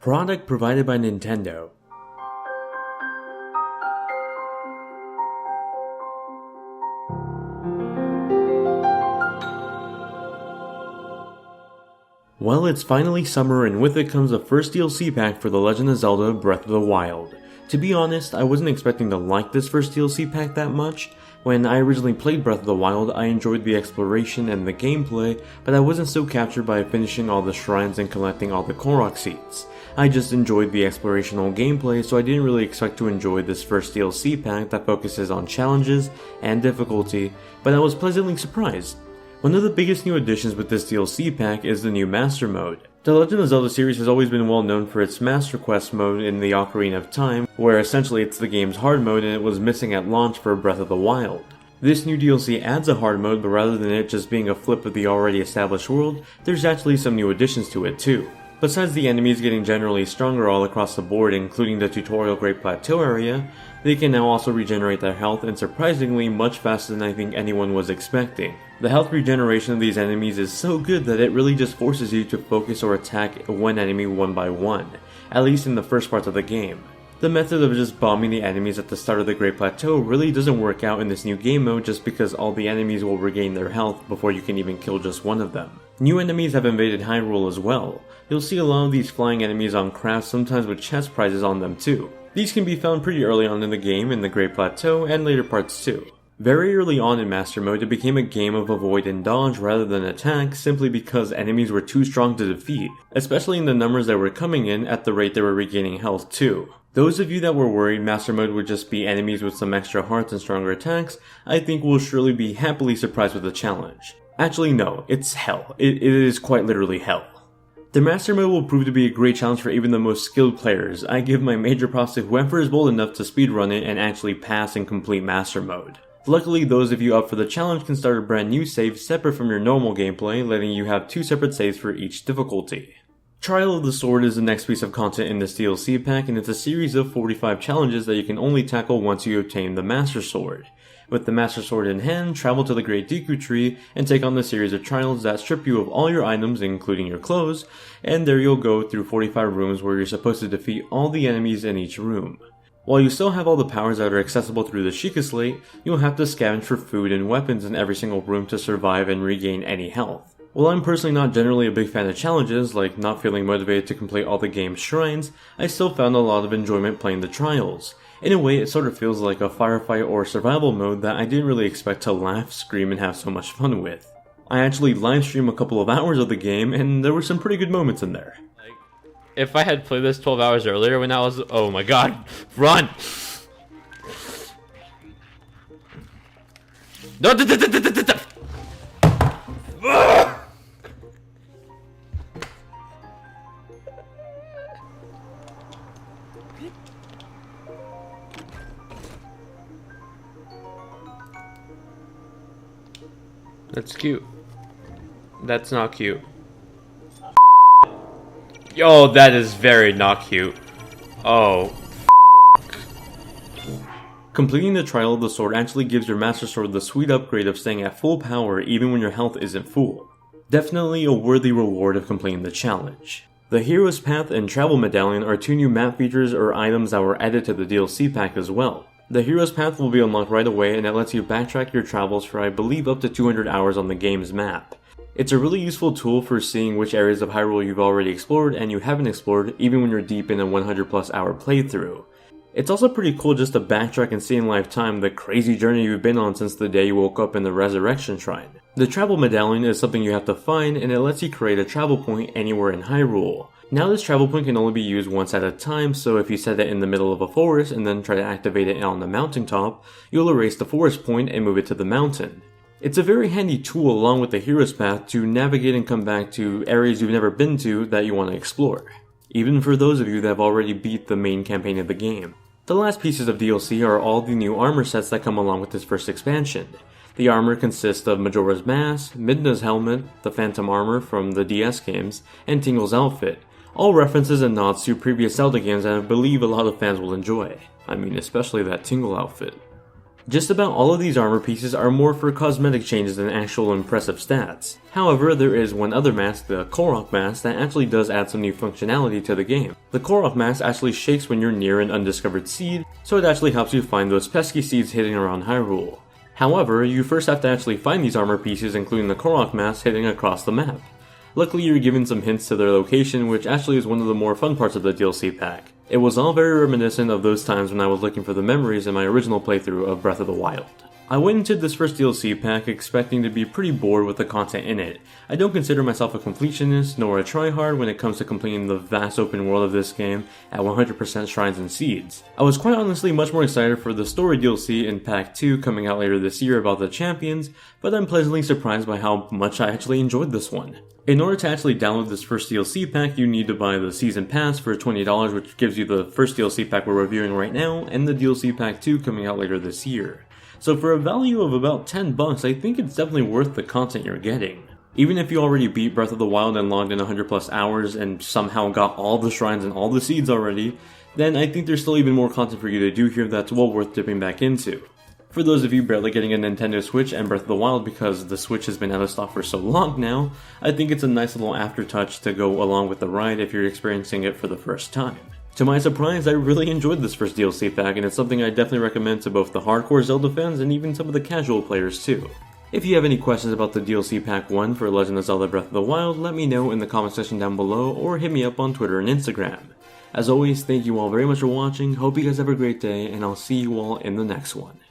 Product provided by Nintendo. Well, it's finally summer, and with it comes the first DLC pack for The Legend of Zelda Breath of the Wild. To be honest, I wasn't expecting to like this first DLC pack that much. When I originally played Breath of the Wild, I enjoyed the exploration and the gameplay, but I wasn't so captured by finishing all the shrines and collecting all the Korok seeds. I just enjoyed the explorational gameplay, so I didn't really expect to enjoy this first DLC pack that focuses on challenges and difficulty, but I was pleasantly surprised. One of the biggest new additions with this DLC pack is the new Master Mode. The Legend of Zelda series has always been well known for its Master Quest mode in the Ocarina of Time, where essentially it's the game's hard mode and it was missing at launch for Breath of the Wild. This new DLC adds a hard mode, but rather than it just being a flip of the already established world, there's actually some new additions to it too. Besides the enemies getting generally stronger all across the board, including the tutorial Great Plateau area, they can now also regenerate their health, and surprisingly much faster than I think anyone was expecting. The health regeneration of these enemies is so good that it really just forces you to focus or attack one enemy one by one, at least in the first parts of the game. The method of just bombing the enemies at the start of the Great Plateau really doesn't work out in this new game mode, just because all the enemies will regain their health before you can even kill just one of them. New enemies have invaded Hyrule as well. You'll see a lot of these flying enemies on crafts, sometimes with chest prizes on them too. These can be found pretty early on in the game, in the Great Plateau, and later parts too. Very early on in Master Mode, it became a game of avoid and dodge rather than attack, simply because enemies were too strong to defeat, especially in the numbers that were coming in at the rate they were regaining health too. Those of you that were worried Master Mode would just be enemies with some extra hearts and stronger attacks, I think will surely be happily surprised with the challenge. Actually no, it's hell. It is quite literally hell. The Master Mode will prove to be a great challenge for even the most skilled players. I give my major props to whoever is bold enough to speedrun it and actually pass and complete Master Mode. Luckily, those of you up for the challenge can start a brand new save separate from your normal gameplay, letting you have 2 separate saves for each difficulty. Trial of the Sword is the next piece of content in this DLC pack, and it's a series of 45 challenges that you can only tackle once you obtain the Master Sword. With the Master Sword in hand, travel to the Great Deku Tree and take on the series of trials that strip you of all your items, including your clothes, and there you'll go through 45 rooms where you're supposed to defeat all the enemies in each room. While you still have all the powers that are accessible through the Sheikah Slate, you'll have to scavenge for food and weapons in every single room to survive and regain any health. While I'm personally not generally a big fan of challenges, like not feeling motivated to complete all the game's shrines, I still found a lot of enjoyment playing the trials. In a way, it sort of feels like a firefight or survival mode that I didn't really expect to laugh, scream, and have so much fun with. I actually livestreamed a couple of hours of the game, and there were some pretty good moments in there. If I had played this 12 hours earlier when I was... Oh my god! Run! No! That's cute. That's not cute. Yo, that is very not cute. Oh. Completing the Trial of the Sword actually gives your Master Sword the sweet upgrade of staying at full power even when your health isn't full. Definitely a worthy reward of completing the challenge. The Hero's Path and Travel Medallion are 2 new map features or items that were added to the DLC pack as well. The Hero's Path will be unlocked right away, and it lets you backtrack your travels for I believe up to 200 hours on the game's map. It's a really useful tool for seeing which areas of Hyrule you've already explored and you haven't explored, even when you're deep in a 100+ hour playthrough. It's also pretty cool just to backtrack and see in live time the crazy journey you've been on since the day you woke up in the Resurrection Shrine. The Travel Medallion is something you have to find, and it lets you create a travel point anywhere in Hyrule. Now this travel point can only be used once at a time, so if you set it in the middle of a forest and then try to activate it on the mountaintop, you'll erase the forest point and move it to the mountain. It's a very handy tool along with the Hero's Path to navigate and come back to areas you've never been to that you want to explore, even for those of you that have already beat the main campaign of the game. The last pieces of DLC are all the new armor sets that come along with this first expansion. The armor consists of Majora's Mask, Midna's helmet, the Phantom armor from the DS games, and Tingle's outfit. All references and nods to previous Zelda games that I believe a lot of fans will enjoy. I mean, especially that Tingle outfit. Just about all of these armor pieces are more for cosmetic changes than actual impressive stats. However, there is one other mask, the Korok mask, that actually does add some new functionality to the game. The Korok mask actually shakes when you're near an undiscovered seed, so it actually helps you find those pesky seeds hidden around Hyrule. However, you first have to actually find these armor pieces, including the Korok mask, hidden across the map. Luckily, you're given some hints to their location, which actually is one of the more fun parts of the DLC pack. It was all very reminiscent of those times when I was looking for the memories in my original playthrough of Breath of the Wild. I went into this first DLC pack expecting to be pretty bored with the content in it. I don't consider myself a completionist nor a tryhard when it comes to completing the vast open world of this game at 100% shrines and seeds. I was quite honestly much more excited for the story DLC in Pack 2 coming out later this year about the champions, but I'm pleasantly surprised by how much I actually enjoyed this one. In order to actually download this first DLC pack, you need to buy the Season Pass for $20, which gives you the first DLC pack we're reviewing right now, and the DLC Pack 2 coming out later this year. So for a value of about $10, I think it's definitely worth the content you're getting. Even if you already beat Breath of the Wild and logged in 100 plus hours and somehow got all the shrines and all the seeds already, then I think there's still even more content for you to do here that's well worth dipping back into. For those of you barely getting a Nintendo Switch and Breath of the Wild because the Switch has been out of stock for so long now, I think it's a nice little aftertouch to go along with the ride if you're experiencing it for the first time. To my surprise, I really enjoyed this first DLC pack, and it's something I definitely recommend to both the hardcore Zelda fans and even some of the casual players too. If you have any questions about the DLC Pack 1 for Legend of Zelda Breath of the Wild, let me know in the comment section down below or hit me up on Twitter and Instagram. As always, thank you all very much for watching, hope you guys have a great day, and I'll see you all in the next one.